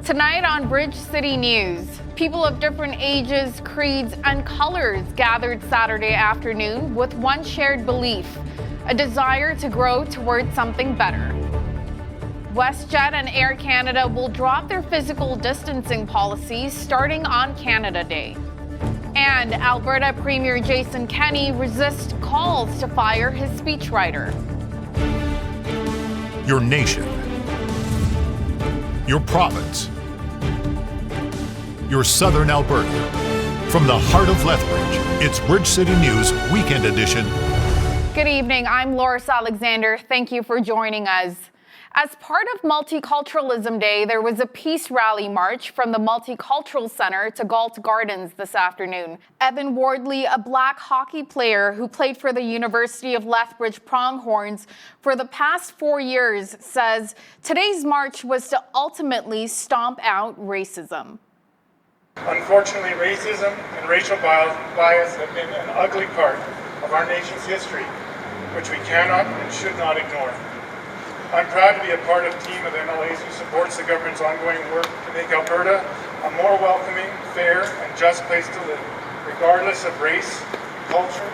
Tonight on Bridge City News, people of different ages, creeds, and colors gathered Saturday afternoon with one shared belief, a desire to grow towards something better. WestJet and Air Canada will drop their physical distancing policies starting on Canada Day. And Alberta Premier Jason Kenney resists calls to fire his speechwriter. Your nation, your province, your southern Alberta. From the heart of Lethbridge, it's Bridge City News Weekend Edition. Good evening, I'm LAURICE Alexander. Thank you for joining us. As part of Multiculturalism Day, there was a peace rally march from the Multicultural Centre to Galt Gardens this afternoon. Evan Wardley, a black hockey player who played for the University of Lethbridge Pronghorns for the past 4 years, says today's march was to ultimately stomp out racism. Unfortunately, racism and racial bias have been an ugly part of our nation's history, which we cannot and should not ignore. I'm proud to be a part of a team of MLAs who supports the government's ongoing work to make Alberta a more welcoming, fair, and just place to live, regardless of race, culture,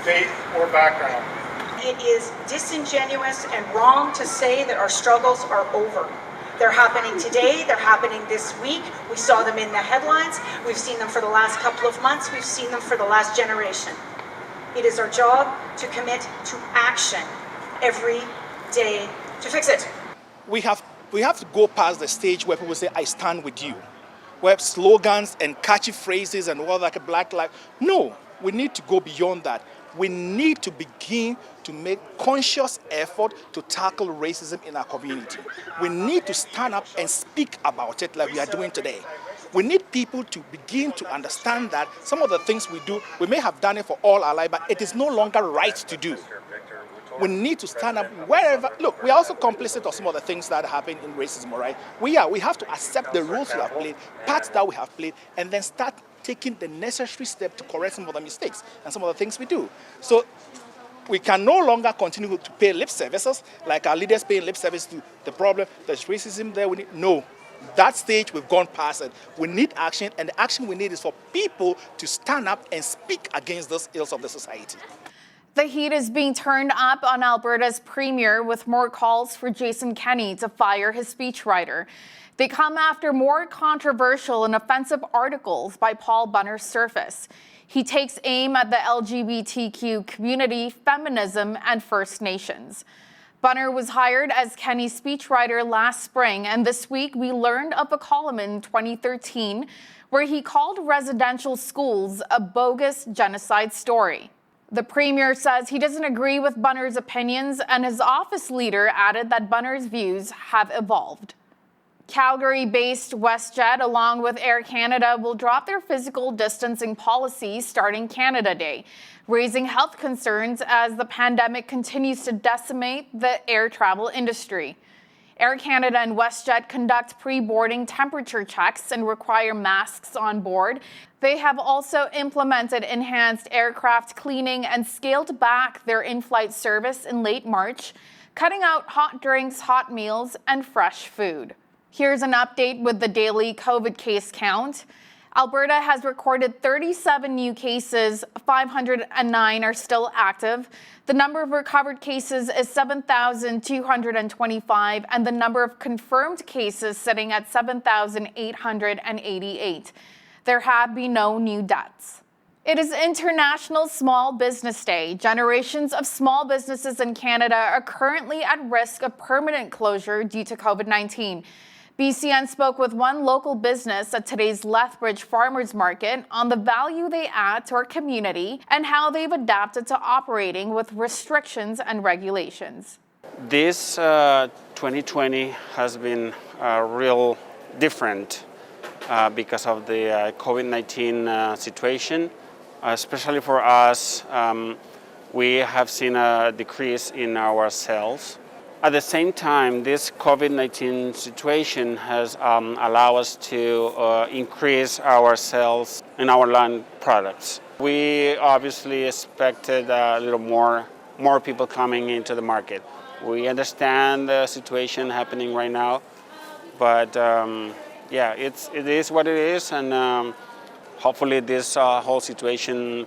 faith, or background. It is disingenuous and wrong to say that our struggles are over. They're happening today, they're happening this week. We saw them in the headlines. We've seen them for the last couple of months. We've seen them for the last generation. It is our job to commit to action every day to fix it. We have to go past the stage where people say, I stand with you. Where slogans and catchy phrases and all that, black lives. No, we need to go beyond that. We need to begin to make conscious effort to tackle racism in our community. We need to stand up and speak about it like we are doing today. We need people to begin to understand that some of the things we do, we may have done it for all our life, but it is no longer right to do. We need to stand up wherever. Look, we are also complicit of some of the things that happen in racism, all right? We have to accept the roles we have played, parts that we have played, and then start taking the necessary step to correct some of the mistakes and some of the things we do. So we can no longer continue to pay lip services, like our leaders paying lip service to the problem. There's racism there. No. That stage, we've gone past it. We need action, and the action we need is for people to stand up and speak against those ills of the society. The heat is being turned up on Alberta's Premier with more calls for Jason Kenney to fire his speechwriter. They come after more controversial and offensive articles by Paul Bunner surface. He takes aim at the LGBTQ community, feminism, and First Nations. Bunner was hired as Kenney's speechwriter last spring, and this week we learned of a column in 2013 where he called residential schools a bogus genocide story. The Premier says he doesn't agree with Bunner's opinions, and his office leader added that Bunner's views have evolved. Calgary-based WestJet, along with Air Canada, will drop their physical distancing policy starting Canada Day, raising health concerns as the pandemic continues to decimate the air travel industry. Air Canada and WestJet conduct pre-boarding temperature checks and require masks on board. They have also implemented enhanced aircraft cleaning and scaled back their in-flight service in late March, cutting out hot drinks, hot meals, and fresh food. Here's an update with the daily COVID case count. Alberta has recorded 37 new cases, 509 are still active. The number of recovered cases is 7,225, and the number of confirmed cases sitting at 7,888. There have been no new deaths. It is International Small Business Day. Generations of small businesses in Canada are currently at risk of permanent closure due to COVID-19. BCN spoke with one local business at today's Lethbridge Farmers Market on the value they add to our community and how they've adapted to operating with restrictions and regulations. This 2020 has been real different because of the COVID-19 situation. Especially for us, we have seen a decrease in our sales. At the same time, this COVID-19 situation has allowed us to increase our sales in our land products. We obviously expected a little more people coming into the market. We understand the situation happening right now, but yeah, it is what it is, and hopefully this whole situation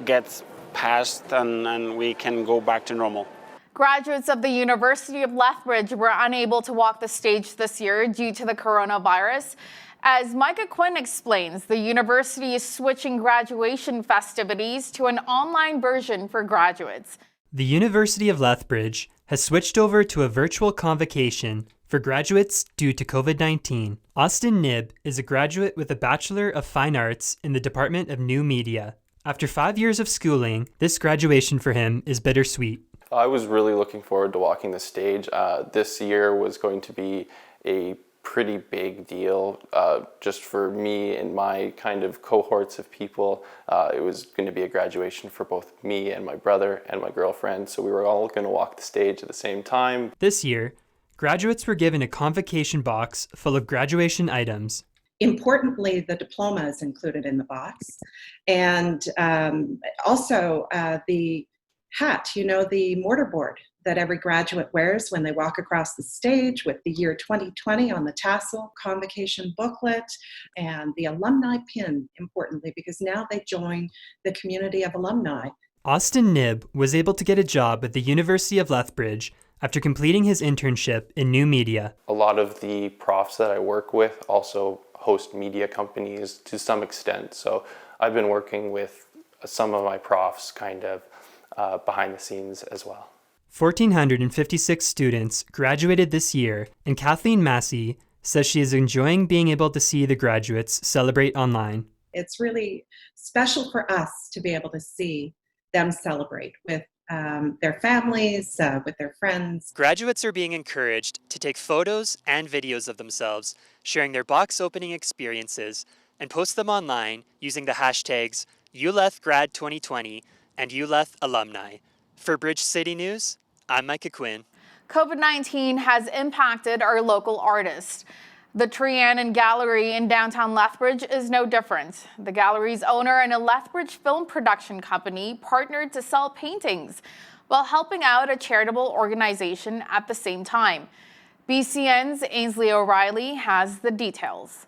gets passed and we can go back to normal. Graduates of the University of Lethbridge were unable to walk the stage this year due to the coronavirus. As Micah Quinn explains, the university is switching graduation festivities to an online version for graduates. The University of Lethbridge has switched over to a virtual convocation for graduates due to COVID-19. Austin Nib is a graduate with a Bachelor of Fine Arts in the Department of New Media. After 5 years of schooling, this graduation for him is bittersweet. I was really looking forward to walking the stage. This year was going to be a pretty big deal just for me and my kind of cohorts of people. It was going to be a graduation for both me and my brother and my girlfriend, so we were all going to walk the stage at the same time. This year, graduates were given a convocation box full of graduation items. Importantly, the diploma is included in the box, and also the hat, the mortarboard that every graduate wears when they walk across the stage with the year 2020 on the tassel, convocation booklet, and the alumni pin, importantly, because now they join the community of alumni. Austin Nib was able to get a job at the University of Lethbridge after completing his internship in new media. A lot of the profs that I work with also host media companies to some extent, so I've been working with some of my profs kind of behind the scenes as well. 1,456 students graduated this year, and Kathleen Massey says she is enjoying being able to see the graduates celebrate online. It's really special for us to be able to see them celebrate with their families, with their friends. Graduates are being encouraged to take photos and videos of themselves, sharing their box opening experiences, and post them online using the hashtags ULethGrad2020 and ULethAlumni. For Bridge City News, I'm Micah Quinn. COVID-19 has impacted our local artists. The Trianon Gallery in downtown Lethbridge is no different. The gallery's owner and a Lethbridge film production company partnered to sell paintings while helping out a charitable organization at the same time. BCN's Ainsley O'Reilly has the details.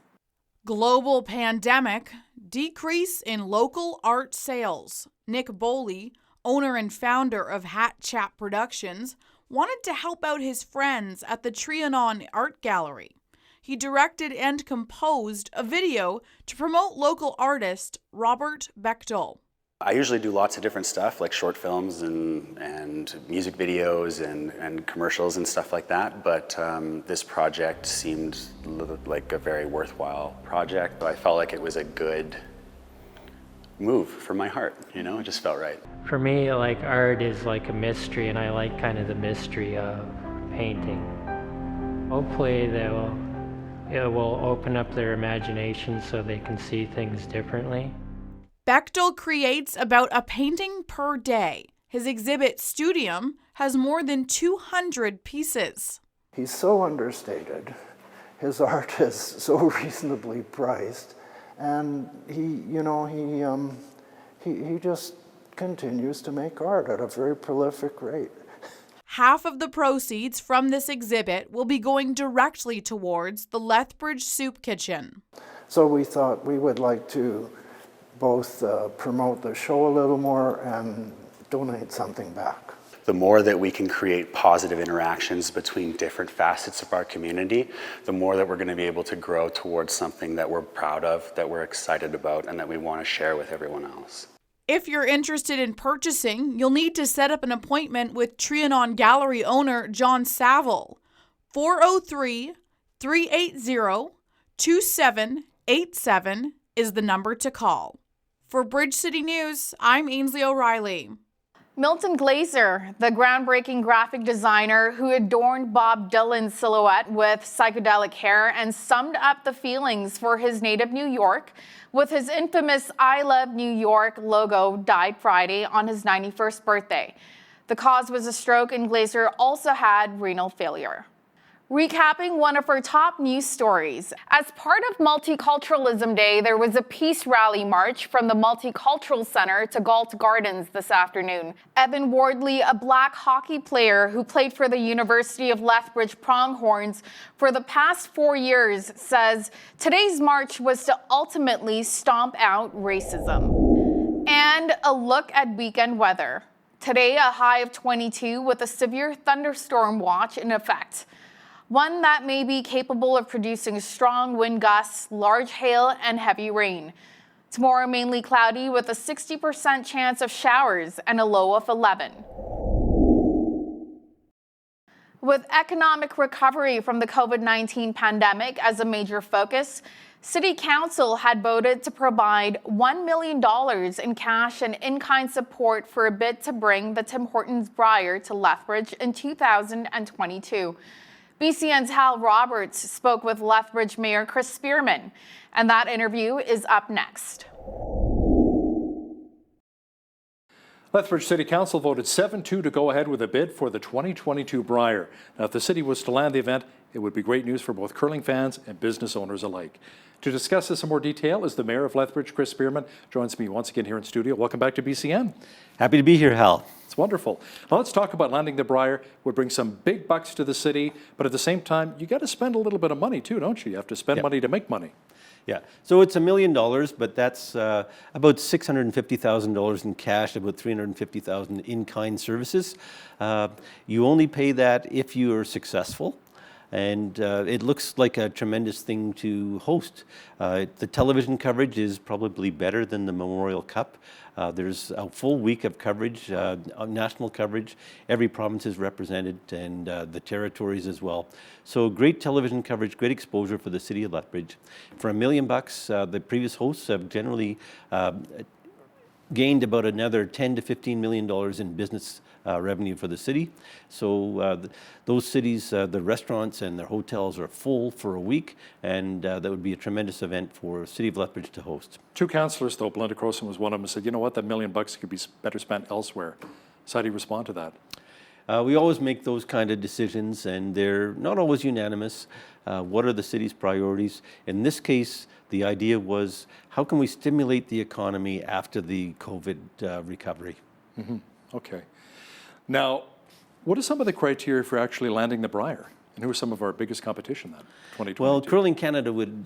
Global pandemic, decrease in local art sales. Nick Boley, owner and founder of Hat Chat Productions, wanted to help out his friends at the Trianon Art Gallery. He directed and composed a video to promote local artist Robert Bechtel. I usually do lots of different stuff, like short films and music videos and commercials and stuff like that, but this project seemed like a very worthwhile project. I felt like it was a good move for my heart, it just felt right. For me, like, art is like a mystery, and I like kind of the mystery of painting. Hopefully it will open up their imagination so they can see things differently. Bechtel creates about a painting per day. His exhibit, Studium, has more than 200 pieces. He's so understated. His art is so reasonably priced, and he just continues to make art at a very prolific rate. Half of the proceeds from this exhibit will be going directly towards the Lethbridge Soup Kitchen. So we thought we would like to both promote the show a little more and donate something back. The more that we can create positive interactions between different facets of our community, the more that we're going to be able to grow towards something that we're proud of, that we're excited about, and that we want to share with everyone else. If you're interested in purchasing, you'll need to set up an appointment with Trianon Gallery owner John Saville. 403-380-2787 is the number to call. For Bridge City News, I'm Ainsley O'Reilly. Milton Glaser, the groundbreaking graphic designer who adorned Bob Dylan's silhouette with psychedelic hair and summed up the feelings for his native New York with his infamous I Love New York logo, died Friday on his 91st birthday. The cause was a stroke, and Glaser also had renal failure. Recapping one of our top news stories. As part of Multiculturalism Day, there was a peace rally march from the Multicultural Center to Galt Gardens this afternoon. Evan Wardley, a black hockey player who played for the University of Lethbridge Pronghorns for the past 4 years, says today's march was to ultimately stomp out racism. And a look at weekend weather. Today, a high of 22 with a severe thunderstorm watch in effect. One that may be capable of producing strong wind gusts, large hail, and heavy rain. Tomorrow, mainly cloudy with a 60% chance of showers and a low of 11. With economic recovery from the COVID-19 pandemic as a major focus, City Council had voted to provide $1 million in cash and in-kind support for a bid to bring the Tim Hortons BRIER to Lethbridge in 2022. BCN's Hal Roberts spoke with Lethbridge Mayor Chris Spearman, and that interview is up next. Lethbridge City Council voted 7-2 to go ahead with a bid for the 2022 BRIER. Now, if the city was to land the event, it would be great news for both curling fans and business owners alike. To discuss this in more detail is the Mayor of Lethbridge, Chris Spearman, joins me once again here in studio. Welcome back to BCN. Happy to be here, Hal. It's wonderful. Now let's talk about landing the BRIER. Would bring some big bucks to the city, but at the same time, you got to spend a little bit of money too, don't you? You have to spend money to make money. Yeah, so it's $1 million, but that's about $650,000 in cash, about $350,000 in-kind services. You only pay that if you are successful. And it looks like a tremendous thing to host. The television coverage is probably better than the Memorial Cup. There's a full week of coverage, national coverage. Every province is represented, and the territories as well. So great television coverage, great exposure for the city of Lethbridge. For $1 million, the previous hosts have generally gained about another $10 to $15 million in business revenue for the city. So those cities, the restaurants and their hotels are full for a week, and that would be a tremendous event for City of Lethbridge to host. Two councillors, though, Belinda Crowson was one of them, said, you know what, that $1 million could be better spent elsewhere. So how do you respond to that? We always make those kind of decisions, and they're not always unanimous. What are the city's priorities? In this case, the idea was, how can we stimulate the economy after the COVID recovery? Mm-hmm. Okay. Now, what are some of the criteria for actually landing the BRIER? And who are some of our biggest competition then, 2022? Well, Curling Canada would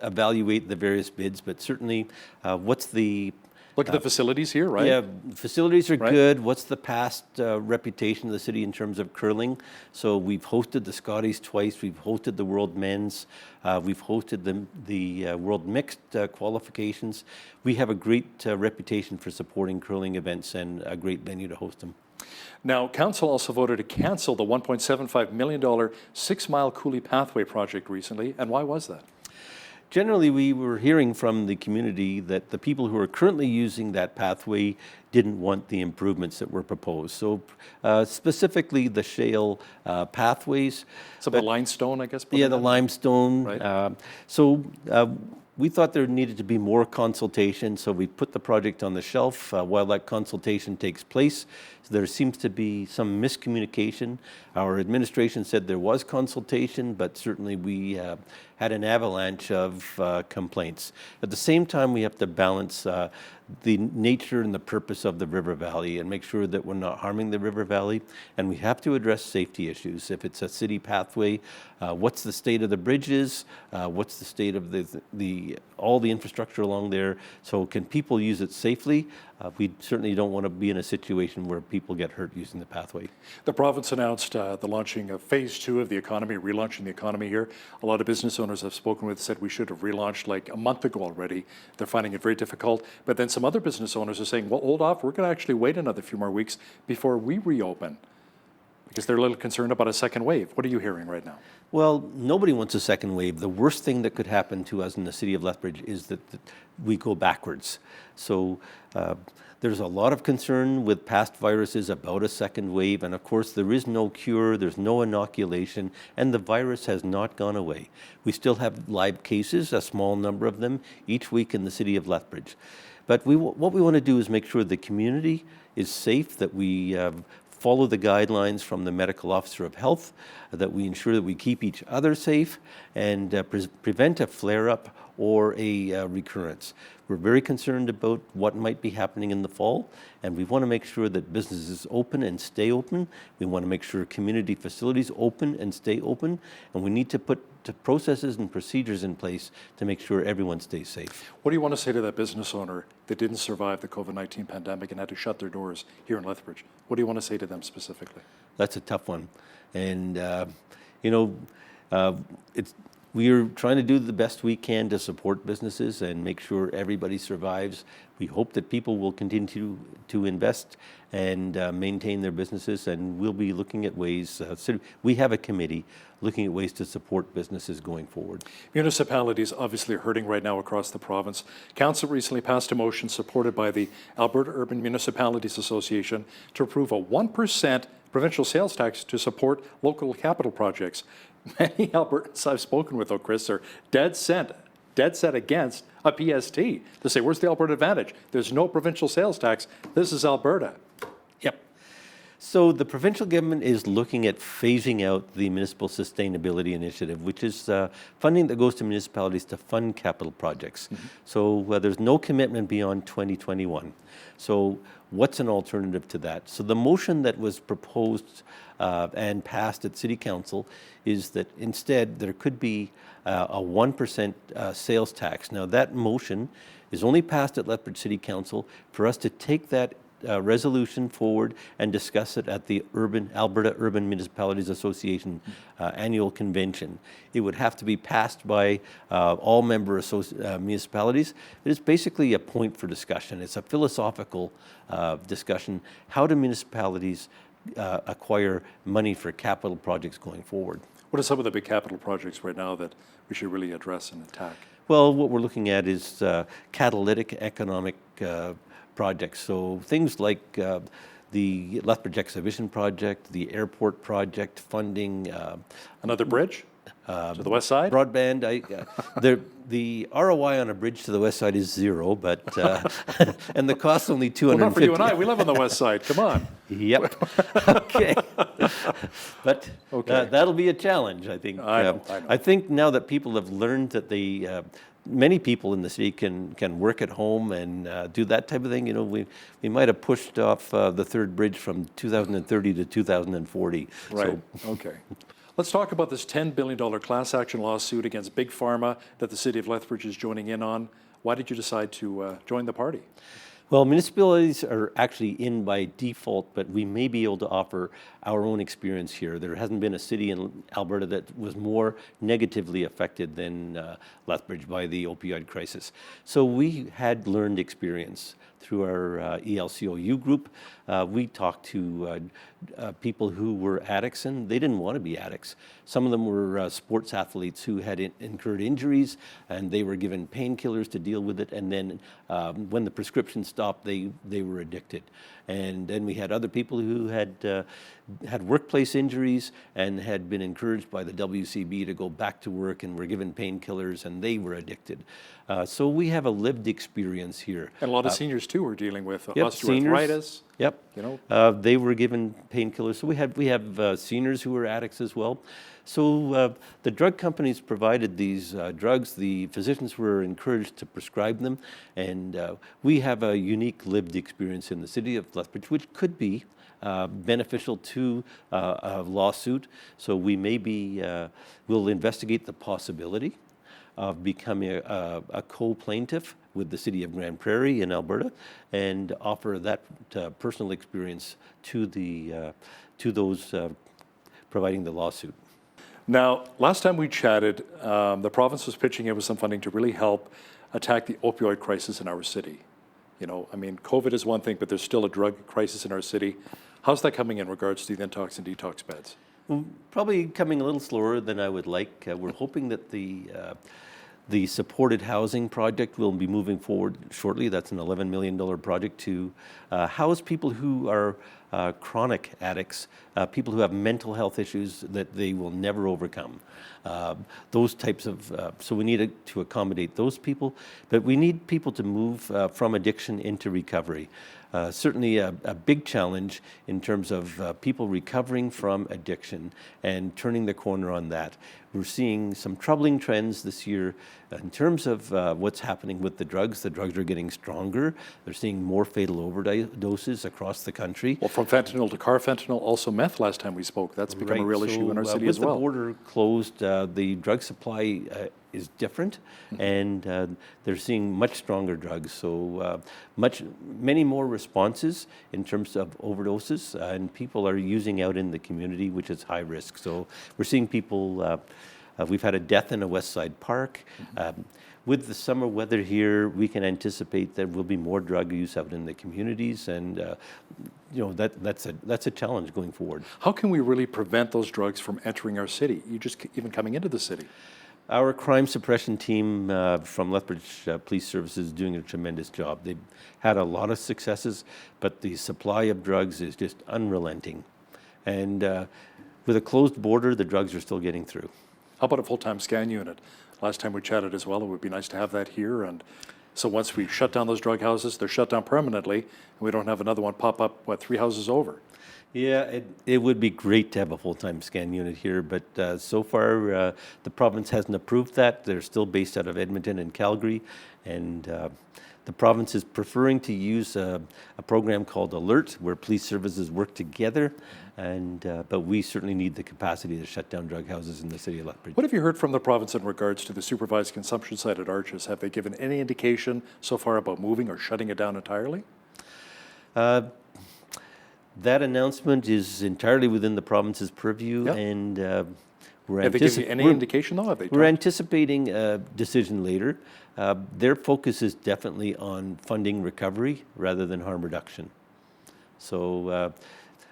evaluate the various bids, but certainly what's the... Look at the facilities here, right? Yeah, facilities are good. What's the past reputation of the city in terms of curling? So we've hosted the Scotties twice. We've hosted the World Men's. We've hosted the World Mixed qualifications. We have a great reputation for supporting curling events and a great venue to host them. Now, Council also voted to cancel the $1.75 million 6 Mile Coulee Pathway project recently. And why was that? Generally, we were hearing from the community that the people who are currently using that pathway didn't want the improvements that were proposed. So specifically the shale pathways. So the limestone, I guess? Yeah, the limestone. Right. We thought there needed to be more consultation, so we put the project on the shelf while that consultation takes place. So there seems to be some miscommunication. Our administration said there was consultation, but certainly we had an avalanche of complaints. At the same time, we have to balance the nature and the purpose of the river valley and make sure that we're not harming the river valley. And we have to address safety issues. If it's a city pathway, what's the state of the bridges? What's the state of all the infrastructure along there? So can people use it safely? We certainly don't want to be in a situation where people get hurt using the pathway. The province announced the launching of phase 2 of the economy, relaunching the economy here. A lot of business owners I've spoken with said we should have relaunched like a month ago already. They're finding it very difficult. But then some other business owners are saying, well, hold off. We're going to actually wait another few more weeks before we reopen, because they're a little concerned about a second wave. What are you hearing right now? Well, nobody wants a second wave. The worst thing that could happen to us in the city of Lethbridge is that we go backwards. So there's a lot of concern with past viruses about a second wave, and of course there is no cure, there's no inoculation, and the virus has not gone away. We still have live cases, a small number of them, each week in the city of Lethbridge. But what we want to do is make sure the community is safe, that we follow the guidelines from the medical officer of health, that we ensure that we keep each other safe and prevent a flare-up or a recurrence. We're very concerned about what might be happening in the fall, and we want to make sure that businesses open and stay open. We want to make sure community facilities open and stay open, and we need to put processes and procedures in place to make sure everyone stays safe. What do you want to say to that business owner that didn't survive the COVID-19 pandemic and had to shut their doors here in Lethbridge? What do you want to say to them specifically? That's a tough one. And, we are trying to do the best we can to support businesses and make sure everybody survives. We hope that people will continue to invest and maintain their businesses, and we'll be looking at ways. So we have a committee looking at ways to support businesses going forward. Municipalities obviously are hurting right now across the province. Council recently passed a motion supported by the Alberta Urban Municipalities Association to approve a 1% provincial sales tax to support local capital projects. Many Albertans I've spoken with, though, Chris, are dead set against a PST. They say, where's the Alberta advantage? There's no provincial sales tax. This is Alberta. Yep. So the provincial government is looking at phasing out the Municipal Sustainability Initiative, which is funding that goes to municipalities to fund capital projects. Mm-hmm. So there's no commitment beyond 2021. So what's an alternative to that? So the motion that was proposed and passed at City Council is that instead there could be a 1% sales tax. Now that motion is only passed at Lethbridge City Council for us to take that resolution forward and discuss it at the Alberta Urban Municipalities Association annual convention. It would have to be passed by all member municipalities. It is basically a point for discussion. It's a philosophical discussion. How do municipalities acquire money for capital projects going forward? What are some of the big capital projects right now that we should really address and attack? Well, what we're looking at is catalytic economic projects. So things like the Lethbridge Exhibition Project, the airport project, funding. Another bridge to the west side? Broadband. The ROI on a bridge to the west side is zero, but and the cost only $250. Well, not for you and I. We live on the west side. Come on. Yep. Okay. But that'll be a challenge, I think. I know. I think now that people have learned that many people in the city can work at home and do that type of thing. You know, we might have pushed off the third bridge from 2030 to 2040. Right. So. Okay. Let's talk about this $10 billion class action lawsuit against Big Pharma that the City of Lethbridge is joining in on. Why did you decide to join the party? Well, municipalities are actually in by default, but we may be able to offer our own experience here. There hasn't been a city in Alberta that was more negatively affected than Lethbridge by the opioid crisis. So we had learned experience through our ELCOU group. We talked to people who were addicts, and they didn't want to be addicts. Some of them were sports athletes who had incurred injuries, and they were given painkillers to deal with it, and then when the prescription stopped, they were addicted. And then we had other people who had workplace injuries and had been encouraged by the WCB to go back to work and were given painkillers, and they were addicted. So we have a lived experience here. And a lot of seniors too are dealing with yep, osteoarthritis. Seniors, yep. You know, they were given painkillers. So we have seniors who were addicts as well. So the drug companies provided these drugs. The physicians were encouraged to prescribe them, and we have a unique lived experience in the city of Lethbridge, which could be beneficial to a lawsuit. So we may be, we'll investigate the possibility of becoming a co-plaintiff with the City of Grand Prairie in Alberta and offer that personal experience to those providing the lawsuit. Now, last time we chatted, the province was pitching in with some funding to really help attack the opioid crisis in our city. You know, I mean, COVID is one thing, but there's still a drug crisis in our city. How's that coming in regards to the intox and detox beds? Well, probably coming a little slower than I would like. We're hoping that the supported housing project will be moving forward shortly. That's an $11 million project to house people who are chronic addicts, people who have mental health issues that they will never overcome. Those types of, so we need to accommodate those people, but we need people to move from addiction into recovery. Certainly a big challenge in terms of people recovering from addiction and turning the corner on that. We're seeing some troubling trends this year in terms of what's happening with the drugs. The drugs are getting stronger. They're seeing more fatal overdoses across the country. Well, from fentanyl to carfentanil, also meth last time we spoke. That's become a real issue in our city as well. With the border closed, the drug supply is different, and they're seeing much stronger drugs. So many more responses in terms of overdoses, and people are using out in the community, which is high risk. So we're seeing people. We've had a death in a West Side park. With the summer weather here, we can anticipate there will be more drug use out in the communities, and that's a challenge going forward. How can we really prevent those drugs from entering our city, even coming into the city? Our crime suppression team from Lethbridge Police Services is doing a tremendous job. They've had a lot of successes, but the supply of drugs is just unrelenting. And with a closed border, the drugs are still getting through. How about a full-time scan unit? Last time we chatted as well, it would be nice to have that here. And so once we shut down those drug houses, they're shut down permanently, and we don't have another one pop up, 3 houses over? Yeah, it would be great to have a full-time scan unit here, but so far the province hasn't approved that. They're still based out of Edmonton and Calgary, and the province is preferring to use a program called Alert, where police services work together, but we certainly need the capacity to shut down drug houses in the city of Lethbridge. What have you heard from the province in regards to the supervised consumption site at Arches? Have they given any indication so far about moving or shutting it down entirely? That announcement is entirely within the province's purview, and have they given you any indication, though? We're anticipating a decision later. Their focus is definitely on funding recovery rather than harm reduction. So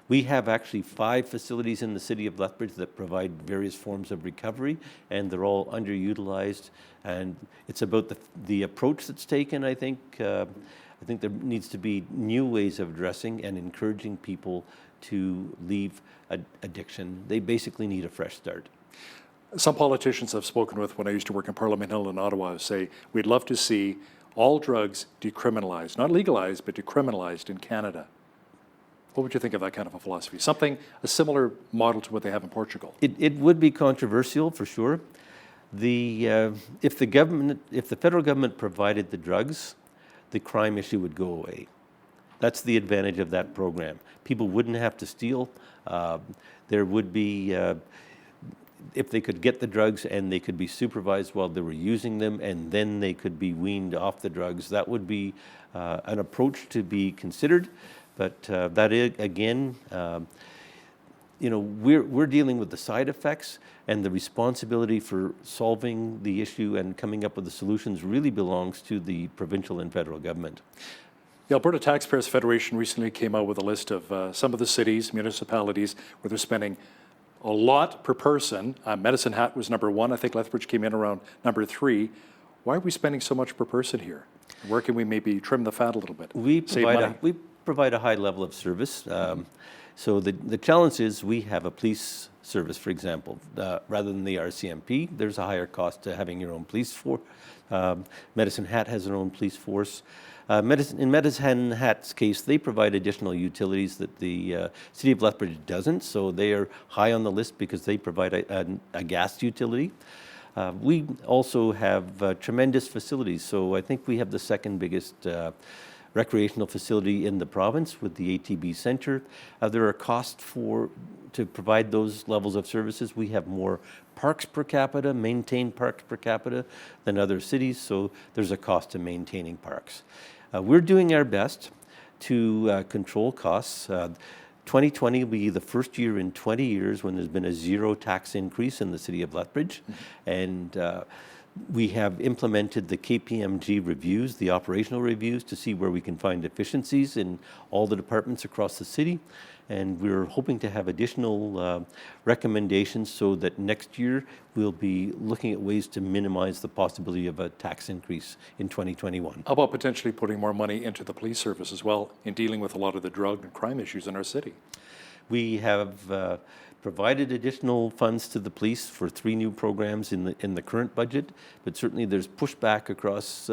we have actually 5 facilities in the city of Lethbridge that provide various forms of recovery, and they're all underutilized. And it's about the approach that's taken, I think. I think there needs to be new ways of addressing and encouraging people to leave addiction. They basically need a fresh start. Some politicians I've spoken with when I used to work in Parliament Hill in Ottawa say we'd love to see all drugs decriminalized, not legalized, but decriminalized in Canada. What would you think of that kind of a philosophy? A similar model to what they have in Portugal. It would be controversial for sure. If the federal government provided the drugs, the crime issue would go away. That's the advantage of that program. People wouldn't have to steal. There would be, if they could get the drugs and they could be supervised while they were using them, and then they could be weaned off the drugs, that would be an approach to be considered. But that is, again, we're dealing with the side effects, and the responsibility for solving the issue and coming up with the solutions really belongs to the provincial and federal government. The Alberta Taxpayers Federation recently came out with a list of some of the cities, municipalities, where they're spending a lot per person. Medicine Hat was number 1. I think Lethbridge came in around number 3. Why are we spending so much per person here? Where can we maybe trim the fat a little bit? We provide a high level of service. So the challenge is we have a police service, for example, rather than the RCMP. There's a higher cost to having your own police force. Medicine Hat has their own police force. In Medicine Hat's case, they provide additional utilities that the City of Lethbridge doesn't, so they are high on the list because they provide a gas utility. We also have tremendous facilities, so I think we have the second biggest recreational facility in the province with the ATB Centre. There are costs to provide those levels of services. We have more parks per capita, maintained parks per capita than other cities, so there's a cost to maintaining parks. We're doing our best to control costs. 2020 will be the first year in 20 years when there's been a zero tax increase in the city of Lethbridge. And We have implemented the KPMG reviews, the operational reviews, to see where we can find efficiencies in all the departments across the city. And we're hoping to have additional recommendations so that next year we'll be looking at ways to minimize the possibility of a tax increase in 2021. How about potentially putting more money into the police service as well in dealing with a lot of the drug and crime issues in our city? We have provided additional funds to the police for 3 new programs in the current budget, but certainly there's pushback across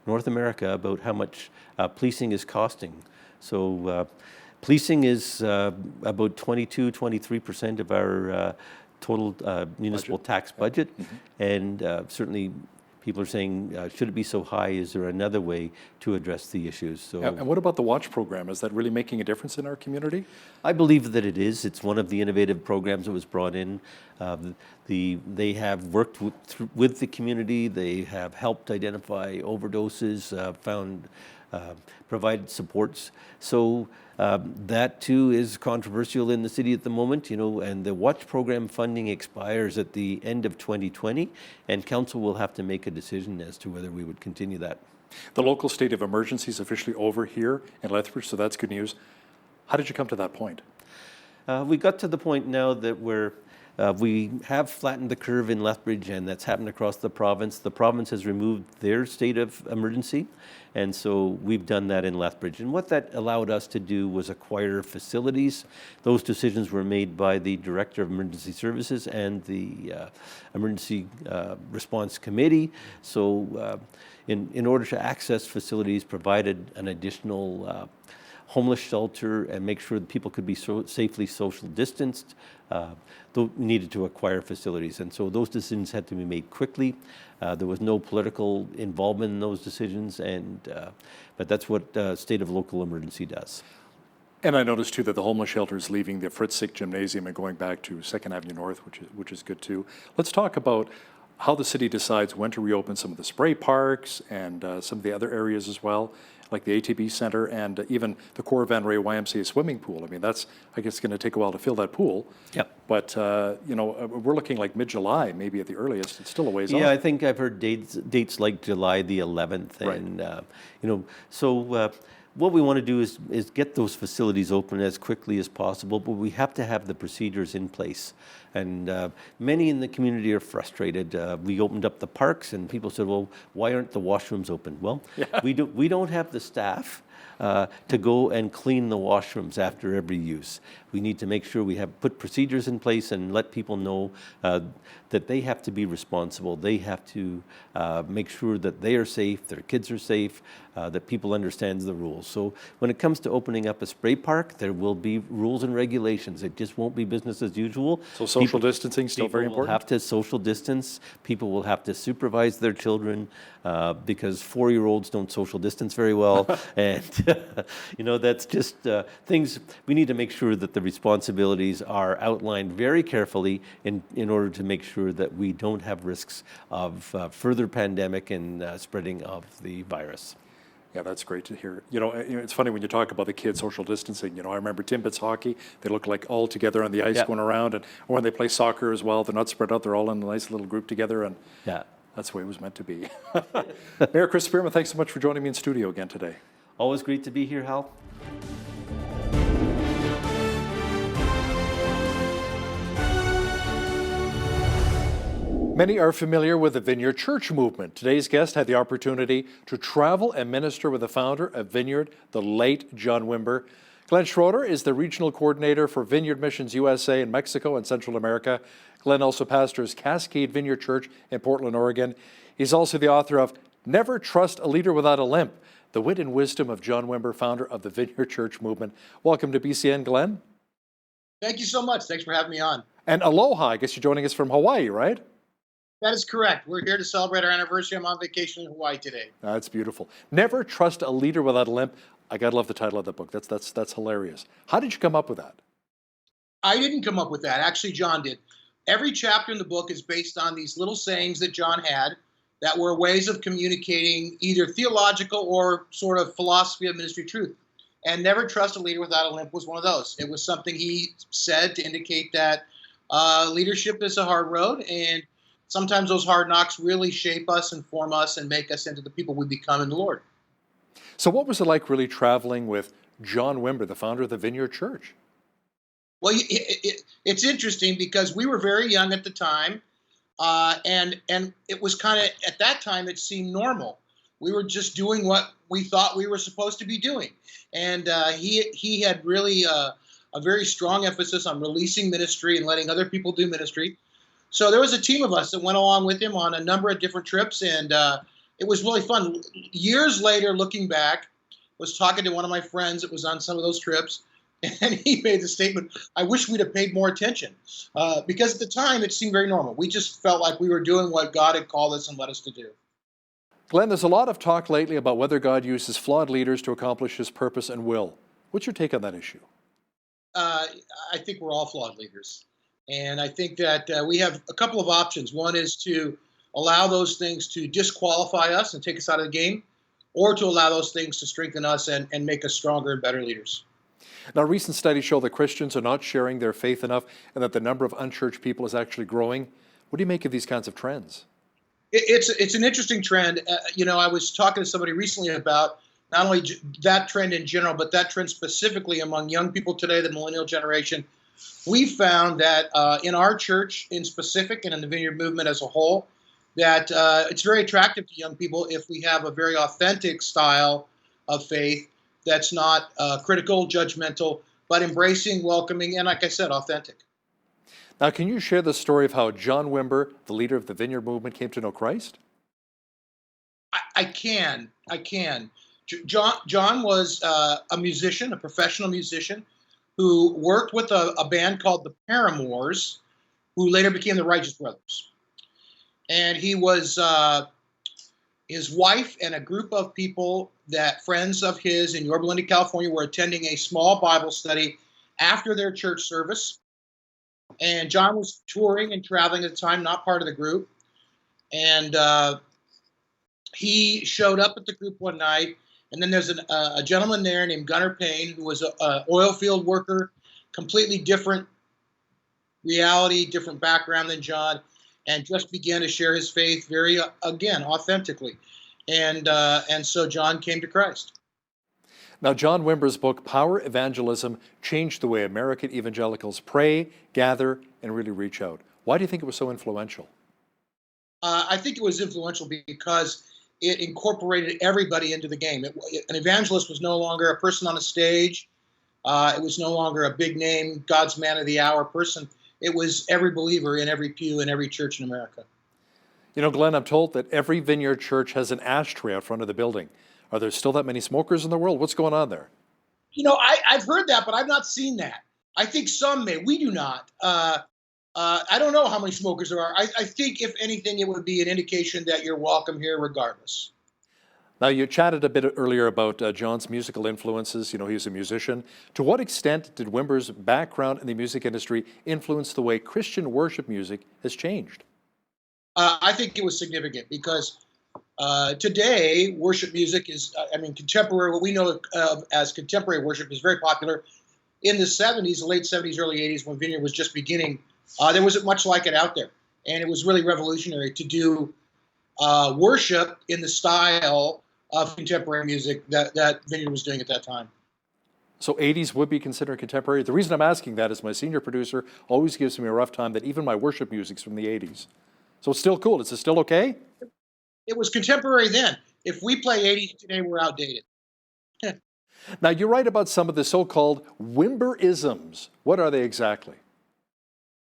North America about how much policing is costing. So policing is about 23% of our total municipal tax budget, and certainly people are saying, should it be so high? Is there another way to address the issues? So, and what about the Watch program? Is that really making a difference in our community? I believe that it is. It's one of the innovative programs that was brought in. They have worked with the community. They have helped identify overdoses, provided supports. So that too is controversial in the city at the moment, and the Watch program funding expires at the end of 2020, and council will have to make a decision as to whether we would continue that. The local state of emergency is officially over here in Lethbridge, so that's good news. How did you come to that point? We got to the point now that we have flattened the curve in Lethbridge, and that's happened across the province. The province has removed their state of emergency, and so we've done that in Lethbridge. And what that allowed us to do was acquire facilities. Those decisions were made by the Director of Emergency Services and the Emergency Response Committee. So in order to access facilities, provided an additional homeless shelter and make sure that people could be safely social distanced, we needed to acquire facilities. And so those decisions had to be made quickly. There was no political involvement in those decisions, but that's what state of local emergency does. And I noticed too that the homeless shelter is leaving the Fritz Sick Gymnasium and going back to 2nd Avenue North, which is good too. Let's talk about how the city decides when to reopen some of the spray parks and some of the other areas as well, like the ATB Center and even the Core Van Ray YMCA swimming pool. I mean, that's, I guess, going to take a while to fill that pool. Yep. But, we're looking like mid-July, maybe at the earliest. It's still a ways off. Yeah, I think I've heard dates like July the 11th. Right. And, so what we want to do is get those facilities open as quickly as possible, but we have to have the procedures in place. And many in the community are frustrated. We opened up the parks and people said, well, why aren't the washrooms open? Well, we don't have the staff to go and clean the washrooms after every use. We need to make sure we have put procedures in place and let people know that they have to be responsible. They have to make sure that they are safe, their kids are safe, that people understand the rules. So when it comes to opening up a spray park, there will be rules and regulations. It just won't be business as usual. So social distancing still very important? People will have to social distance. People will have to supervise their children because 4-year-olds don't social distance very well. And, that's just things we need to make sure that the responsibilities are outlined very carefully in order to make sure that we don't have risks of further pandemic and spreading of the virus. Yeah, that's great to hear. It's funny when you talk about the kids social distancing. I remember Timbits hockey. They look like all together on the ice going around. And when they play soccer as well, they're not spread out. They're all in a nice little group together. And that's the way it was meant to be. Mayor Chris Spearman, thanks so much for joining me in studio again today. Always great to be here, Hal. Many are familiar with the Vineyard Church movement. Today's guest had the opportunity to travel and minister with the founder of Vineyard, the late John Wimber. Glenn Schroeder is the regional coordinator for Vineyard Missions USA in Mexico and Central America. Glenn also pastors Cascade Vineyard Church in Portland, Oregon. He's also the author of Never Trust a Leader Without a Limp, the wit and wisdom of John Wimber, founder of the Vineyard Church movement. Welcome to BCN, Glenn. Thank you so much. Thanks for having me on. And aloha, I guess you're joining us from Hawaii, right? That is correct. We're here to celebrate our anniversary. I'm on vacation in Hawaii today. That's beautiful. Never Trust a Leader Without a Limp. I gotta love the title of the book. That's hilarious. How did you come up with that? I didn't come up with that. Actually, John did. Every chapter in the book is based on these little sayings that John had that were ways of communicating either theological or sort of philosophy of ministry truth. And Never Trust a Leader Without a Limp was one of those. It was something he said to indicate that leadership is a hard road, and sometimes those hard knocks really shape us and form us and make us into the people we become in the Lord. So what was it like really traveling with John Wimber, the founder of the Vineyard Church? Well, it's interesting because we were very young at the time, and it was kind of, at that time, it seemed normal. We were just doing what we thought we were supposed to be doing. And he had really a very strong emphasis on releasing ministry and letting other people do ministry. So there was a team of us that went along with him on a number of different trips, and it was really fun. Years later, looking back, was talking to one of my friends that was on some of those trips, and he made the statement, I wish we'd have paid more attention, because at the time it seemed very normal. We just felt like we were doing what God had called us and led us to do. Glenn, there's a lot of talk lately about whether God uses flawed leaders to accomplish his purpose and will. What's your take on that issue? I think we're all flawed leaders. And I think that we have a couple of options. One is to allow those things to disqualify us and take us out of the game, or to allow those things to strengthen us and make us stronger and better leaders. Now, recent studies show that Christians are not sharing their faith enough and that the number of unchurched people is actually growing. What do you make of these kinds of trends? It's an interesting trend. I was talking to somebody recently about not only that trend in general, but that trend specifically among young people today, the millennial generation. We found that in our church in specific and in the Vineyard movement as a whole, that it's very attractive to young people if we have a very authentic style of faith that's not critical, judgmental, but embracing, welcoming, and like I said, authentic. Now, can you share the story of how John Wimber, the leader of the Vineyard movement, came to know Christ? I can. John was a musician, a professional musician, who worked with a band called the Paramours, who later became the Righteous Brothers. And he was, his wife and a group of people, friends of his in Yorba Linda, California, were attending a small Bible study after their church service. And John was touring and traveling at the time, not part of the group. And he showed up at the group one night. And then there's a gentleman there named Gunnar Payne, who was an oil field worker, completely different reality, different background than John, and just began to share his faith very, again, authentically. And so John came to Christ. Now, John Wimber's book, Power Evangelism, changed the way American evangelicals pray, gather, and really reach out. Why do you think it was so influential? I think it was influential because it incorporated everybody into the game. An evangelist was no longer a person on a stage. It was no longer a big name, God's man of the hour person. It was every believer in every pew in every church in America. You know, Glenn, I'm told that every Vineyard church has an ashtray out front of the building. Are there still that many smokers in the world? What's going on there? I've heard that, but I've not seen that. I think some may. We do not. I don't know how many smokers there are. I think, if anything, it would be an indication that you're welcome here regardless. Now, you chatted a bit earlier about John's musical influences. You know, he's a musician. To what extent did Wimber's background in the music industry influence the way Christian worship music has changed? I think it was significant because today worship music is, contemporary, what we know as contemporary worship is very popular. In the 70s, the late 70s, early 80s, when Vineyard was just beginning, there wasn't much like it out there. And it was really revolutionary to do worship in the style of contemporary music that Vineyard was doing at that time. So 80s would be considered contemporary? The reason I'm asking that is my senior producer always gives me a rough time that even my worship music's from the 80s. So it's still cool. Is it still okay? It was contemporary then. If we play 80s today, we're outdated. Now, you write about some of the so-called Wimberisms. What are they exactly?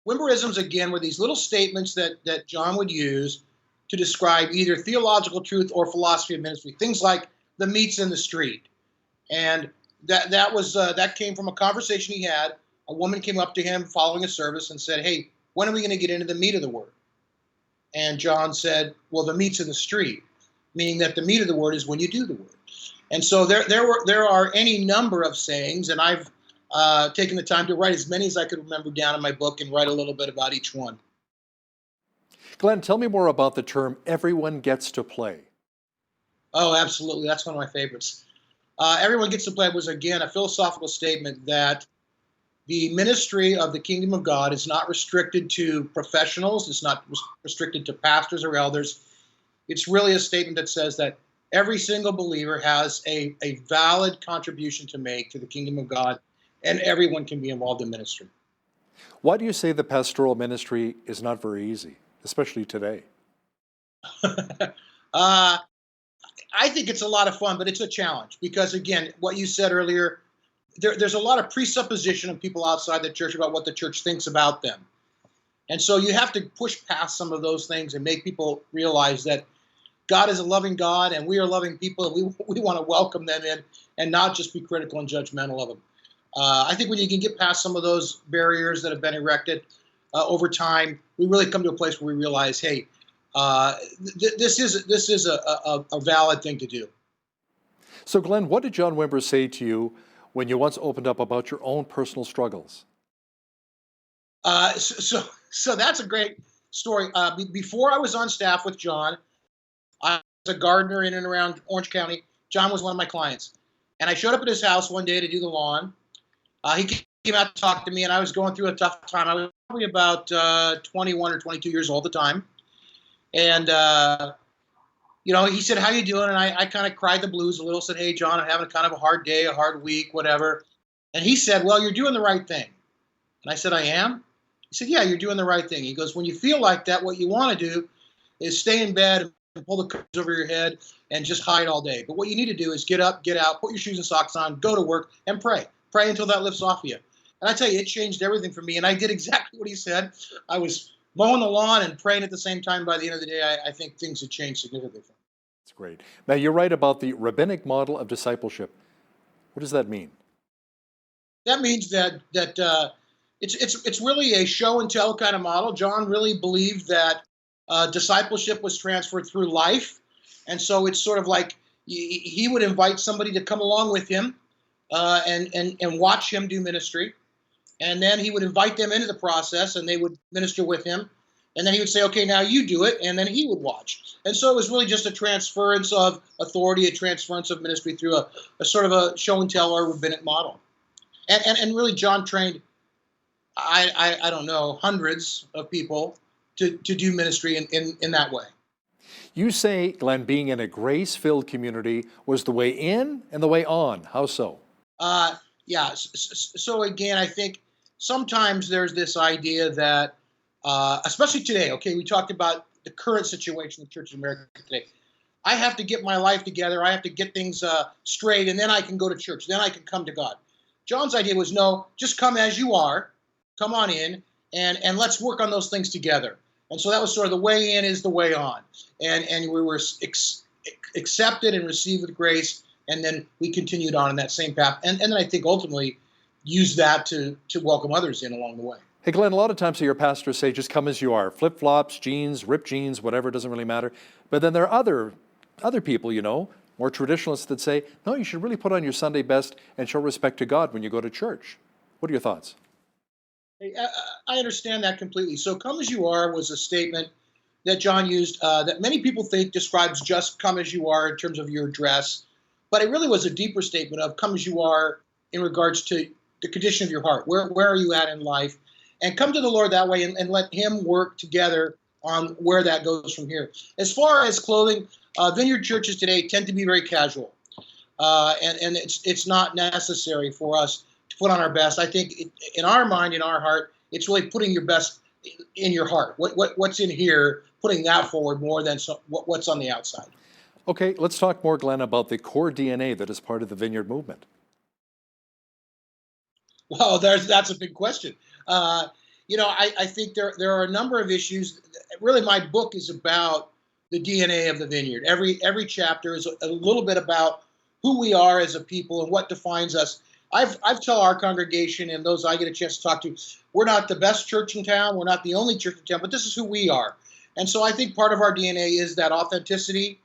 Wimberisms, again, were these little statements that John would use to describe either theological truth or philosophy of ministry. Things like the meats in the street. And that came from a conversation he had. A woman came up to him following a service and said, "Hey, when are we going to get into the meat of the word?" And John said, "Well, the meat's in the street," meaning that the meat of the word is when you do the word. And so there are any number of sayings, and I've taken the time to write as many as I could remember down in my book and write a little bit about each one. Glenn, tell me more about the term "everyone gets to play." Oh, absolutely. That's one of my favorites. Everyone gets to play was, again, a philosophical statement that the ministry of the kingdom of God is not restricted to professionals. It's not restricted to pastors or elders. It's really a statement that says that every single believer has a valid contribution to make to the kingdom of God, and everyone can be involved in ministry. Why do you say the pastoral ministry is not very easy, especially today? I think it's a lot of fun, but it's a challenge because, again, what you said earlier, there's a lot of presupposition of people outside the church about what the church thinks about them. And so you have to push past some of those things and make people realize that God is a loving God and we are loving people, and we want to welcome them in and not just be critical and judgmental of them. I think when you can get past some of those barriers that have been erected over time, we really come to a place where we realize, hey, this is a valid thing to do. So Glenn, what did John Wimber say to you when you once opened up about your own personal struggles? So that's a great story. Before I was on staff with John, I was a gardener in and around Orange County. John was one of my clients. And I showed up at his house one day to do the lawn. He came out to talk to me, and I was going through a tough time. I was probably about 21 or 22 years old at the time. And, he said, how you doing? And I kind of cried the blues a little, said, hey, John, I'm having kind of a hard day, a hard week, whatever. And he said, well, you're doing the right thing. And I said, I am? He said, yeah, you're doing the right thing. He goes, when you feel like that, what you want to do is stay in bed and pull the covers over your head and just hide all day. But what you need to do is get up, get out, put your shoes and socks on, go to work, and pray. Pray until that lifts off of you. And I tell you, it changed everything for me. And I did exactly what he said. I was mowing the lawn and praying at the same time. By the end of the day, I think things had changed significantly for me. That's great. Now, you're right about the rabbinic model of discipleship. What does that mean? That means that it's really a show and tell kind of model. John really believed that discipleship was transferred through life. And so it's sort of like he would invite somebody to come along with him and watch him do ministry. And then he would invite them into the process, and they would minister with him. And then he would say, okay, now you do it. And then he would watch. And so it was really just a transference of authority, a transference of ministry through a sort of a show and tell or rabbinic model. And really, John trained, I don't know, hundreds of people to do ministry in that way. You say, Glenn, being in a grace-filled community was the way in and the way on. How so? Yeah. So again, I think sometimes there's this idea that, especially today, okay, we talked about the current situation in the Church of America today. I have to get my life together. I have to get things straight, and then I can go to church. Then I can come to God. John's idea was, no, just come as you are. Come on in, and let's work on those things together. And so that was sort of the way in is the way on. And we were accepted and received with grace, and then we continued on in that same path. And then I think ultimately used that to welcome others in along the way. Hey, Glenn, a lot of times your pastors say, just come as you are. Flip-flops, jeans, ripped jeans, whatever, doesn't really matter. But then there are other people, more traditionalists that say, no, you should really put on your Sunday best and show respect to God when you go to church. What are your thoughts? I understand that completely. So come as you are was a statement that John used that many people think describes just come as you are in terms of your dress. But it really was a deeper statement of come as you are in regards to the condition of your heart. Where are you at in life? And come to the Lord that way and let him work together on where that goes from here. As far as clothing, Vineyard churches today tend to be very casual. And it's not necessary for us to put on our best. I think in our mind, in our heart, it's really putting your best in your heart. What's in here, putting that forward more than what's on the outside. Okay, let's talk more, Glenn, about the core DNA that is part of the Vineyard movement. Well, that's a big question. I think there are a number of issues. Really, my book is about the DNA of the Vineyard. Every chapter is a little bit about who we are as a people and what defines us. I've tell our congregation and those I get a chance to talk to, we're not the best church in town, we're not the only church in town, but this is who we are. And so I think part of our DNA is that authenticity,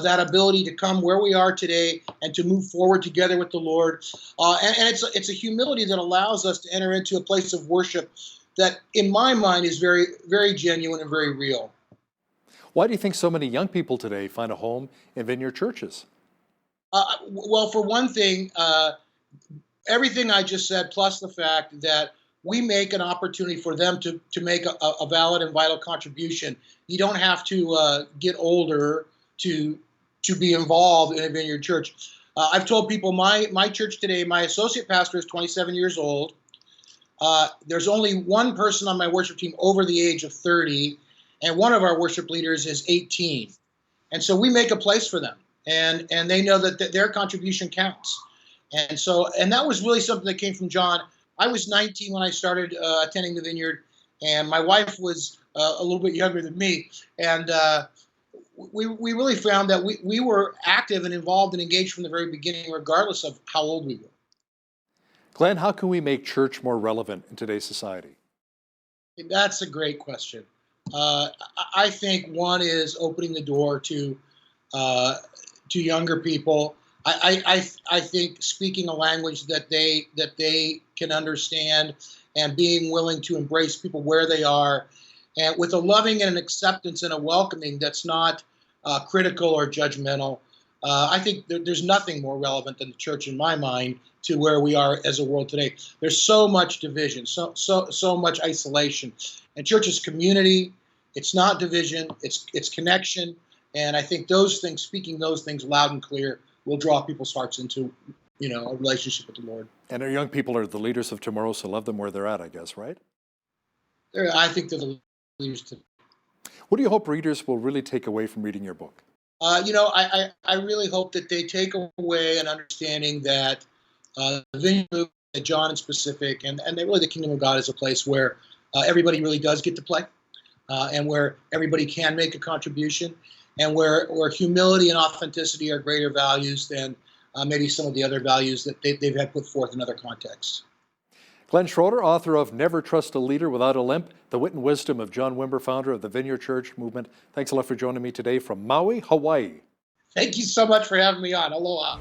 that ability to come where we are today and to move forward together with the Lord. And it's a humility that allows us to enter into a place of worship that, in my mind, is very, very genuine and very real. Why do you think so many young people today find a home in Vineyard churches? Well, for one thing, everything I just said, plus the fact that we make an opportunity for them to make a valid and vital contribution. You don't have to get older to be involved in a Vineyard Church. I've told people my church today, my associate pastor is 27 years old. There's only one person on my worship team over the age of 30, and one of our worship leaders is 18. And so we make a place for them, and they know that their contribution counts. And that was really something that came from John. I was 19 when I started attending the Vineyard, and my wife was a little bit younger than me. And we really found that we were active and involved and engaged from the very beginning, regardless of how old we were. Glenn, how can we make church more relevant in today's society? That's a great question. I think one is opening the door to younger people. I think speaking a language that they can understand, and being willing to embrace people where they are, and with a loving and an acceptance and a welcoming that's not critical or judgmental. I think there's nothing more relevant than the church in my mind to where we are as a world today. There's so much division, so much isolation, and church is community. It's not division. It's connection, and I think those things, speaking those things loud and clear, will draw people's hearts into, a relationship with the Lord. And our young people are the leaders of tomorrow, so love them where they're at, I guess, right? I think they're the leaders today. What do you hope readers will really take away from reading your book? I really hope that they take away an understanding that the Vineyard movement, John in specific, and really the Kingdom of God is a place where everybody really does get to play, and where everybody can make a contribution, and where humility and authenticity are greater values than maybe some of the other values that they've had put forth in other contexts. Glenn Schroeder, author of Never Trust a Leader Without a Limp, The Wit and Wisdom of John Wimber, founder of the Vineyard Church Movement. Thanks a lot for joining me today from Maui, Hawaii. Thank you so much for having me on. Aloha.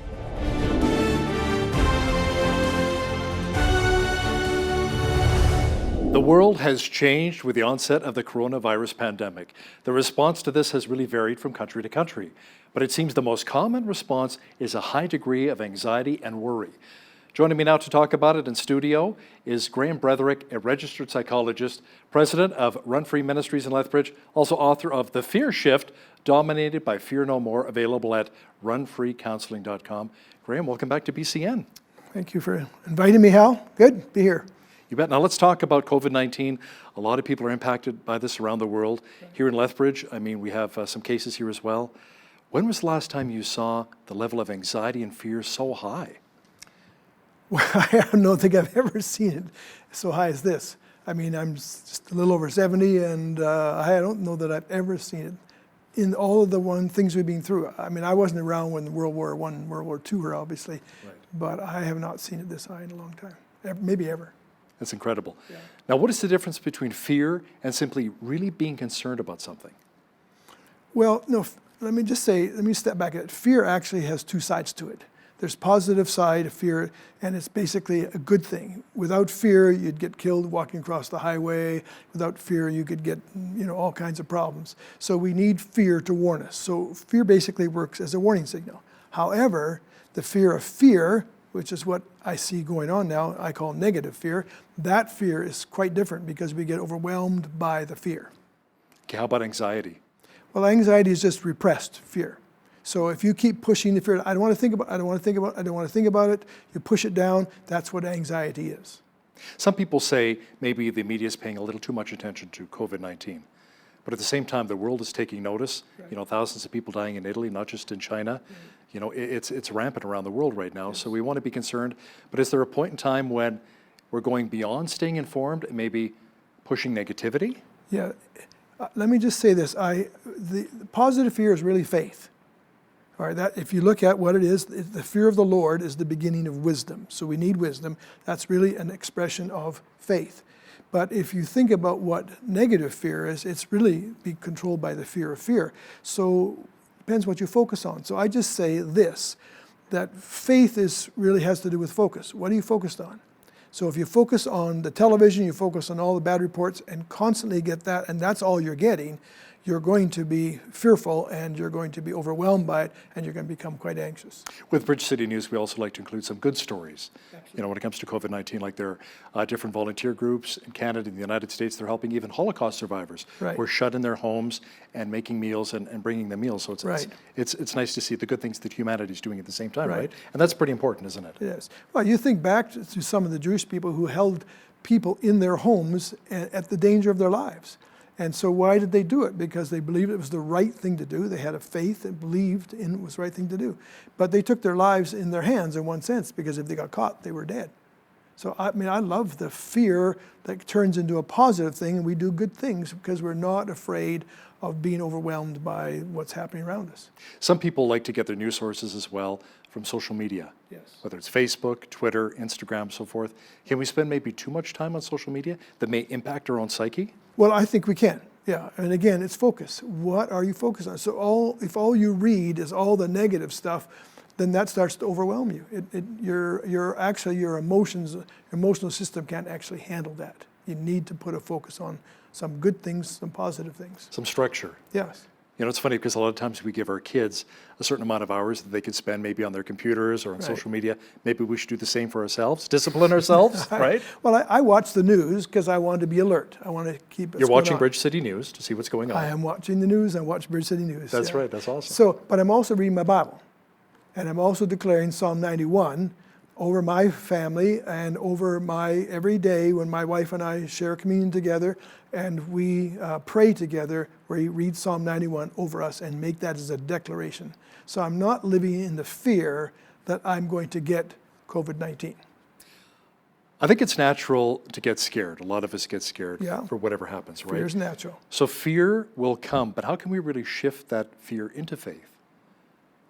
The world has changed with the onset of the coronavirus pandemic. The response to this has really varied from country to country, but it seems the most common response is a high degree of anxiety and worry. Joining me now to talk about it in studio is Graham Bretherick, a registered psychologist, president of Run Free Ministries in Lethbridge, also author of The Fear Shift, Dominated by Fear No More, available at runfreecounseling.com. Graham, welcome back to BCN. Thank you for inviting me, Hal. Good to be here. You bet. Now let's talk about COVID-19. A lot of people are impacted by this around the world. Here in Lethbridge, we have some cases here as well. When was the last time you saw the level of anxiety and fear so high? Well, I don't think I've ever seen it so high as this. I'm just a little over 70, and I don't know that I've ever seen it in all of the things we've been through. I wasn't around when World War I and World War II were, obviously, right. But I have not seen it this high in a long time, maybe ever. That's incredible. Yeah. Now, what is the difference between fear and simply really being concerned about something? Well, no, let me step back. Fear actually has two sides to it. There's positive side of fear, and it's basically a good thing. Without fear, you'd get killed walking across the highway. Without fear, you could get, all kinds of problems. So we need fear to warn us. So fear basically works as a warning signal. However, the fear of fear, which is what I see going on now, I call negative fear, that fear is quite different because we get overwhelmed by the fear. Okay, how about anxiety? Well, anxiety is just repressed fear. So if you keep pushing the fear, I don't want to think about it, I don't want to think about it, I don't want to think about it, you push it down, that's what anxiety is. Some people say maybe the media is paying a little too much attention to COVID-19. But at the same time, the world is taking notice. Right. Thousands of people dying in Italy, not just in China. Right. It's rampant around the world right now, yes. So we want to be concerned. But is there a point in time when we're going beyond staying informed and maybe pushing negativity? Yeah, let me just say this. The positive fear is really faith. All right, that if you look at what it is, the fear of the Lord is the beginning of wisdom. So we need wisdom. That's really an expression of faith. But if you think about what negative fear is, it's really be controlled by the fear of fear. So it depends what you focus on. So I just say this, that faith really has to do with focus. What are you focused on? So if you focus on the television, you focus on all the bad reports and constantly get that, and that's all you're getting, you're going to be fearful and you're going to be overwhelmed by it and you're going to become quite anxious. With Bridge City News, we also like to include some good stories. You know, when it comes to COVID-19, like there are different volunteer groups in Canada and the United States. They're helping even Holocaust survivors Right. who are shut in their homes and making meals and bringing them meals. So Right. it's nice to see the good things that humanity is doing at the same time, Right. right? And that's pretty important, isn't it? Yes. Well, you think back to some of the Jewish people who held people in their homes at the danger of their lives. And so why did they do it? Because they believed it was the right thing to do. They had a faith and believed in it was the right thing to do. But they took their lives in their hands in one sense, because if they got caught, they were dead. So I mean, I love the fear that turns into a positive thing, and we do good things because we're not afraid of being overwhelmed by what's happening around us. Some people like to get their news sources as well from social media. Yes. Whether it's Facebook, Twitter, Instagram, so forth. Can we spend maybe too much time on social media that may impact our own psyche? Well, I think we can, yeah. And again, it's focus. What are you focused on? So if all you read is all the negative stuff, then that starts to overwhelm you. Your emotional system can't actually handle that. You need to put a focus on some good things, some positive things. Some structure. Yes. You know, it's funny because a lot of times we give our kids a certain amount of hours that they could spend maybe on their computers or on Right. social media. Maybe we should do the same for ourselves, discipline ourselves, right? Well, I watch the news because I want to be alert. I want to keep. You're watching Bridge City News to see what's going on. I am watching the news. I watch Bridge City News. That's yeah. right. That's awesome. So, but I'm also reading my Bible, and I'm also declaring Psalm 91 over my family and over my every day when my wife and I share communion together and we pray together, we read Psalm 91 over us and make that as a declaration. So I'm not living in the fear that I'm going to get COVID-19. I think it's natural to get scared. A lot of us get scared Yeah. for whatever happens, right? Fear's natural. So fear will come, but how can we really shift that fear into faith?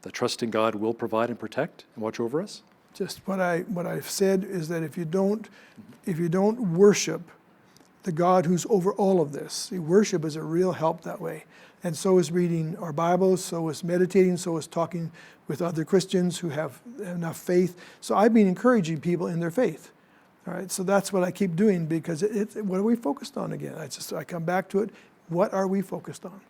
That trusting God will provide and protect and watch over us? Just what I've said is that if you don't worship the God who's over all of this, see, worship is a real help that way. And so is reading our Bibles, so is meditating, so is talking with other Christians who have enough faith. So I've been encouraging people in their faith. All right, so that's what I keep doing because what are we focused on again? I come back to it. What are we focused on?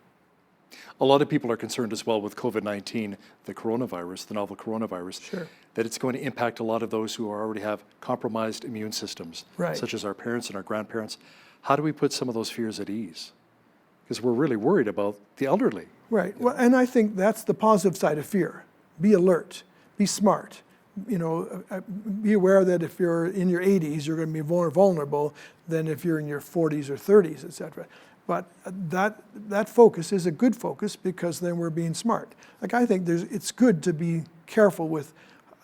A lot of people are concerned as well with COVID-19, the coronavirus, the novel coronavirus, Sure. that it's going to impact a lot of those who already have compromised immune systems, Right. such as our parents and our grandparents. How do we put some of those fears at ease? Because we're really worried about the elderly. Right. Well, and I think that's the positive side of fear. Be alert. Be smart. You know, be aware that if you're in your 80s, you're going to be more vulnerable than if you're in your 40s or 30s, et cetera. But that focus is a good focus because then we're being smart. Like I think it's good to be careful with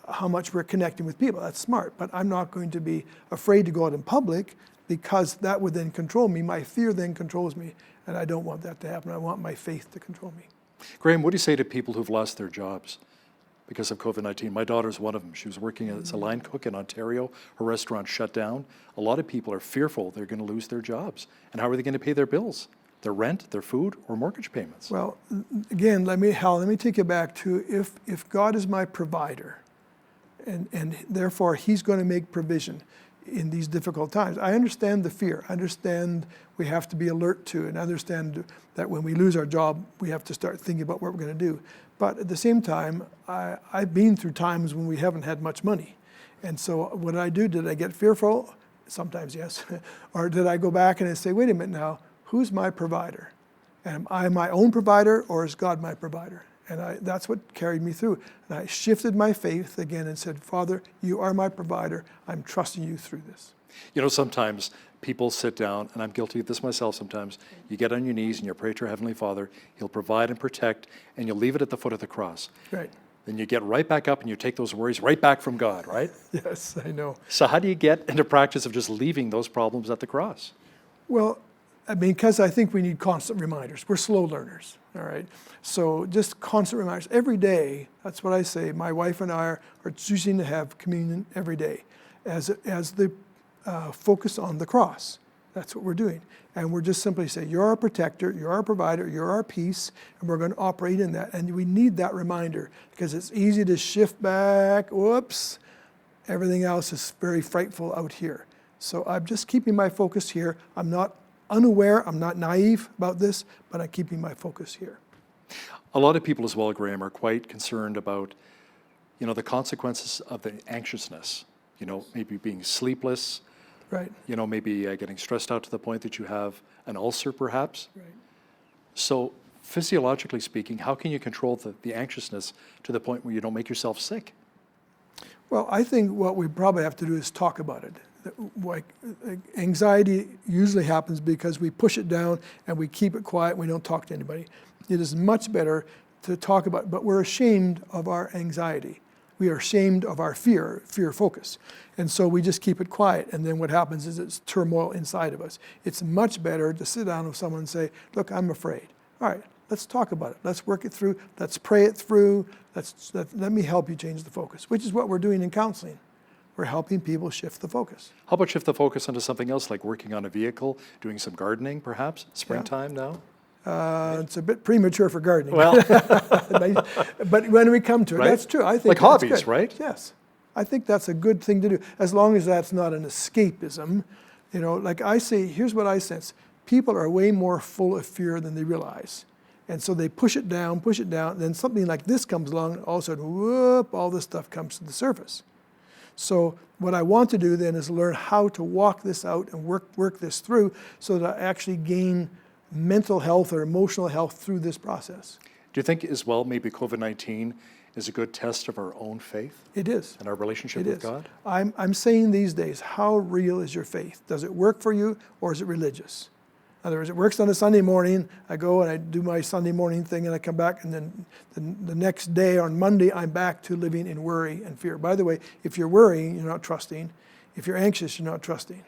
how much we're connecting with people. That's smart. But I'm not going to be afraid to go out in public because that would then control me. My fear then controls me. And I don't want that to happen. I want my faith to control me. Graham, what do you say to people who've lost their jobs because of COVID-19? My daughter's one of them. She was working as a line cook in Ontario. Her restaurant shut down. A lot of people are fearful they're going to lose their jobs. And how are they going to pay their bills? Their rent, their food, or mortgage payments? Well, again, let me take you back to if God is my provider, and therefore He's going to make provision in these difficult times. I understand the fear. I understand we have to be alert to, and understand that when we lose our job, we have to start thinking about what we're going to do. But at the same time, I've been through times when we haven't had much money. And so what did I do? Did I get fearful? Sometimes yes. Or did I go back and say, wait a minute now, who's my provider? Am I my own provider or is God my provider? And that's what carried me through. And I shifted my faith again and said, Father, you are my provider. I'm trusting you through this. You know, sometimes people sit down, and I'm guilty of this myself sometimes. You get on your knees and you pray to your Heavenly Father. He'll provide and protect, and you'll leave it at the foot of the cross. Right. Then you get right back up and you take those worries right back from God, right? Yes, I know. So how do you get into practice of just leaving those problems at the cross? Well, I mean, because I think we need constant reminders. We're slow learners, all right? So just constant reminders. Every day, that's what I say, my wife and I are choosing to have communion every day as the focus on the cross. That's what we're doing. And we're just simply saying, you're our protector, you're our provider, you're our peace, and we're going to operate in that. And we need that reminder because it's easy to shift back, whoops, everything else is very frightful out here. So I'm just keeping my focus here. I'm not unaware, I'm not naive about this, but I'm keeping my focus here. A lot of people as well, Graham, are quite concerned about, the consequences of the anxiousness, maybe being sleepless, right? Maybe getting stressed out to the point that you have an ulcer perhaps. Right. So physiologically speaking, how can you control the anxiousness to the point where you don't make yourself sick? Well, I think what we probably have to do is talk about it. Like, anxiety usually happens because we push it down and we keep it quiet and we don't talk to anybody. It is much better to talk about it, but we're ashamed of our anxiety. We are ashamed of our fear focus. And so we just keep it quiet, and then what happens is it's turmoil inside of us. It's much better to sit down with someone and say, look, I'm afraid. All right, let's talk about it. Let's work it through. Let's pray it through. Let me help you change the focus, which is what we're doing in counseling. We're helping people shift the focus. How about shift the focus onto something else, like working on a vehicle, doing some gardening perhaps? Springtime now? It's a bit premature for gardening. Well, but when we come to it, right? that's true. I think like that's hobbies, good. right? Yes. I think that's a good thing to do, as long as that's not an escapism. Like I say, here's what I sense. People are way more full of fear than they realize. And so they push it down, and then something like this comes along, and all of a sudden, whoop, all this stuff comes to the surface. So what I want to do then is learn how to walk this out and work this through so that I actually gain mental health or emotional health through this process. Do you think as well maybe COVID-19 is a good test of our own faith? It is. And our relationship with God? I'm saying these days, how real is your faith? Does it work for you, or is it religious? In other words, it works on a Sunday morning. I go and I do my Sunday morning thing and I come back, and then the next day on Monday, I'm back to living in worry and fear. By the way, if you're worrying, you're not trusting. If you're anxious, you're not trusting.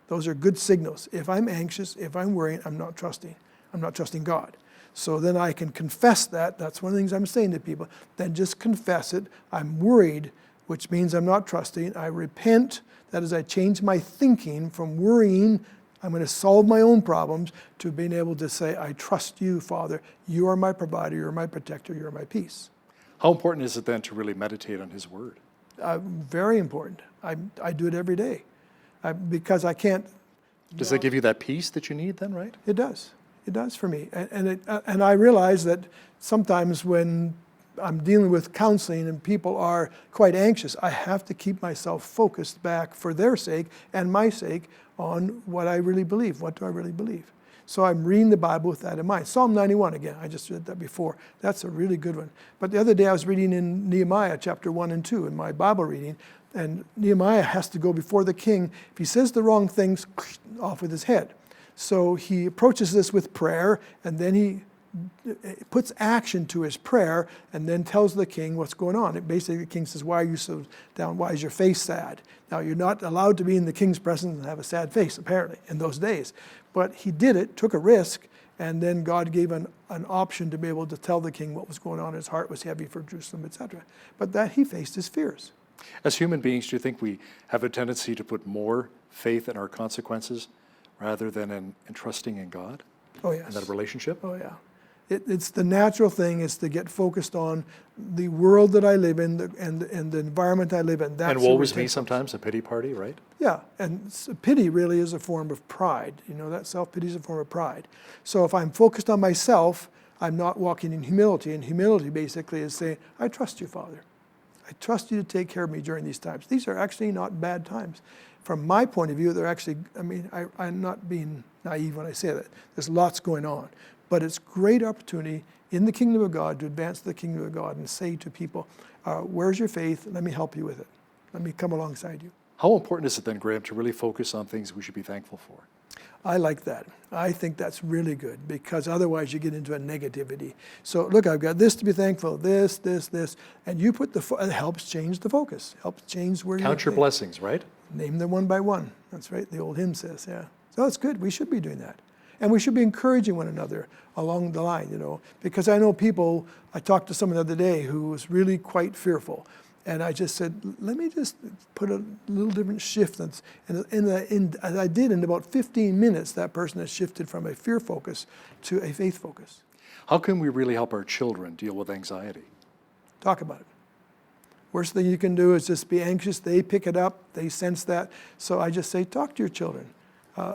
Those are good signals. If I'm anxious, if I'm worrying, I'm not trusting. I'm not trusting God. So then I can confess that. That's one of the things I'm saying to people. Then just confess it. I'm worried, which means I'm not trusting. I repent. That is, I change my thinking from worrying, I'm going to solve my own problems, to being able to say, I trust you, Father. You are my provider. You're my protector. You're my peace. How important is it then to really meditate on His Word? Very important. I do it every day. Because I can't. Does that give you that peace that you need then, right? It does. It does for me. And I realize that sometimes when I'm dealing with counseling and people are quite anxious, I have to keep myself focused back for their sake and my sake on what I really believe. What do I really believe? So I'm reading the Bible with that in mind. Psalm 91, again, I just read that before. That's a really good one. But the other day I was reading in Nehemiah chapter 1 and 2 in my Bible reading, and Nehemiah has to go before the king. If he says the wrong things, off with his head. So he approaches this with prayer, and then he puts action to his prayer, and then tells the king what's going on. Basically, the king says, why are you so down? Why is your face sad? Now, you're not allowed to be in the king's presence and have a sad face, apparently, in those days. But he did it, took a risk, and then God gave an option to be able to tell the king what was going on. His heart was heavy for Jerusalem, etc. But that he faced his fears. As human beings, do you think we have a tendency to put more faith in our consequences rather than in trusting in God? Oh, yes. In that relationship? Oh, yeah. It's the natural thing is to get focused on the world that I live in and the environment I live in. That's and woe is me sometimes, a pity party, right? Yeah, and pity really is a form of pride. That self-pity is a form of pride. So if I'm focused on myself, I'm not walking in humility. And humility basically is saying, I trust you, Father. I trust you to take care of me during these times. These are actually not bad times. From my point of view, they're actually, I'm not being naive when I say that. There's lots going on. But it's great opportunity in the kingdom of God to advance the kingdom of God and say to people, where's your faith? Let me help you with it. Let me come alongside you. How important is it then, Graham, to really focus on things we should be thankful for? I like that. I think that's really good, because otherwise you get into a negativity. So look, I've got this to be thankful, this, and you put it helps change the focus, helps change where you count your blessings, right? Name them one by one. That's right, the old hymn says, yeah. So it's good, we should be doing that. And we should be encouraging one another along the line, because I know people, I talked to someone the other day who was really quite fearful. And I just said, let me just put a little different shift. And I did, in about 15 minutes, that person has shifted from a fear focus to a faith focus. How can we really help our children deal with anxiety? Talk about it. Worst thing you can do is just be anxious. They pick it up. They sense that. So I just say, talk to your children.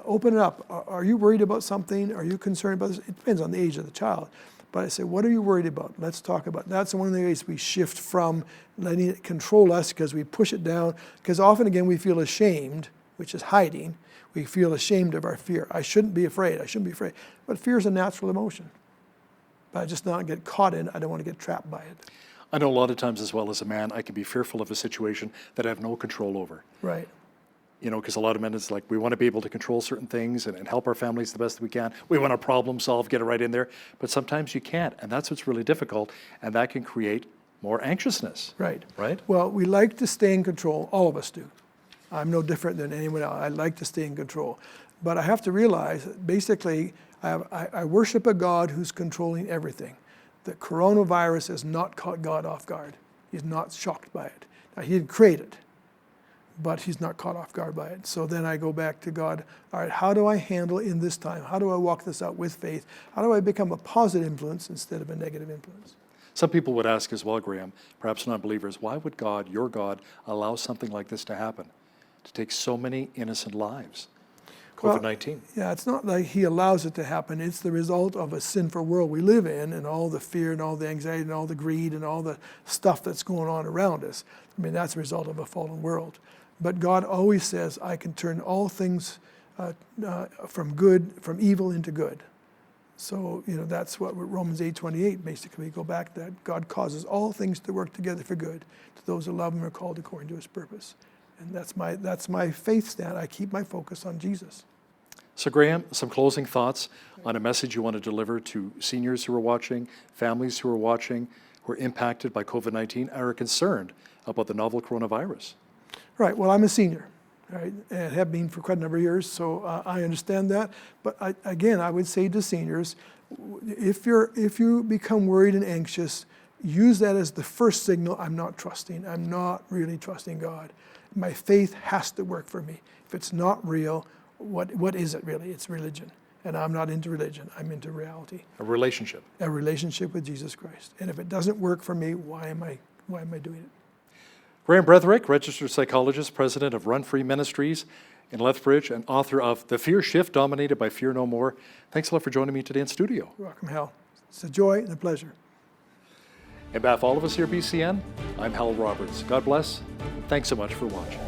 Open it up. Are you worried about something? Are you concerned about this? It depends on the age of the child. But I say, what are you worried about? Let's talk about it. That's one of the ways we shift from letting it control us because we push it down. Because often, again, we feel ashamed, which is hiding. We feel ashamed of our fear. I shouldn't be afraid. I shouldn't be afraid. But fear is a natural emotion. But I just not get caught in it. I don't want to get trapped by it. I know a lot of times as well as a man, I can be fearful of a situation that I have no control over. Right. You know, because a lot of men, it's like we want to be able to control certain things and help our families the best we can. We want to problem solve, get it right in there. But sometimes you can't. And that's what's really difficult. And that can create more anxiousness. Right. Right? Well, we like to stay in control. All of us do. I'm no different than anyone else. I like to stay in control. But I have to realize that basically I worship a God who's controlling everything. The coronavirus has not caught God off guard. He's not shocked by it. Now, he didn't create it, but he's not caught off guard by it. So then I go back to God, all right, how do I handle in this time? How do I walk this out with faith? How do I become a positive influence instead of a negative influence? Some people would ask as well, Graham, perhaps non-believers, why would God, your God, allow something like this to happen, to take so many innocent lives? COVID-19. Well, yeah, it's not like he allows it to happen. It's the result of a sinful world we live in and all the fear and all the anxiety and all the greed and all the stuff that's going on around us. I mean, that's a result of a fallen world. But God always says, I can turn all things from evil into good. So, you know, that's what Romans 8:28 basically, we go back to that. God causes all things to work together for good to those who love him and are called according to his purpose. And that's my faith stand. I keep my focus on Jesus. So Graham, some closing thoughts on a message you want to deliver to seniors who are watching, families who are watching, who are impacted by COVID-19 and are concerned about the novel coronavirus. Right, well, I'm a senior, right, and have been for quite a number of years, so I understand that. But I would say to seniors, if you become worried and anxious, use that as the first signal, I'm not trusting. I'm not really trusting God. My faith has to work for me. If it's not real, what is it really? It's religion. And I'm not into religion. I'm into reality. A relationship. A relationship with Jesus Christ. And if it doesn't work for me, why am I doing it? Graham Bretherick, registered psychologist, president of Run Free Ministries in Lethbridge, and author of The Fear Shift, Dominated by Fear No More. Thanks a lot for joining me today in studio. You're welcome, Hal. It's a joy and a pleasure. On behalf of all of us here at BCN, I'm Hal Roberts. God bless. Thanks so much for watching.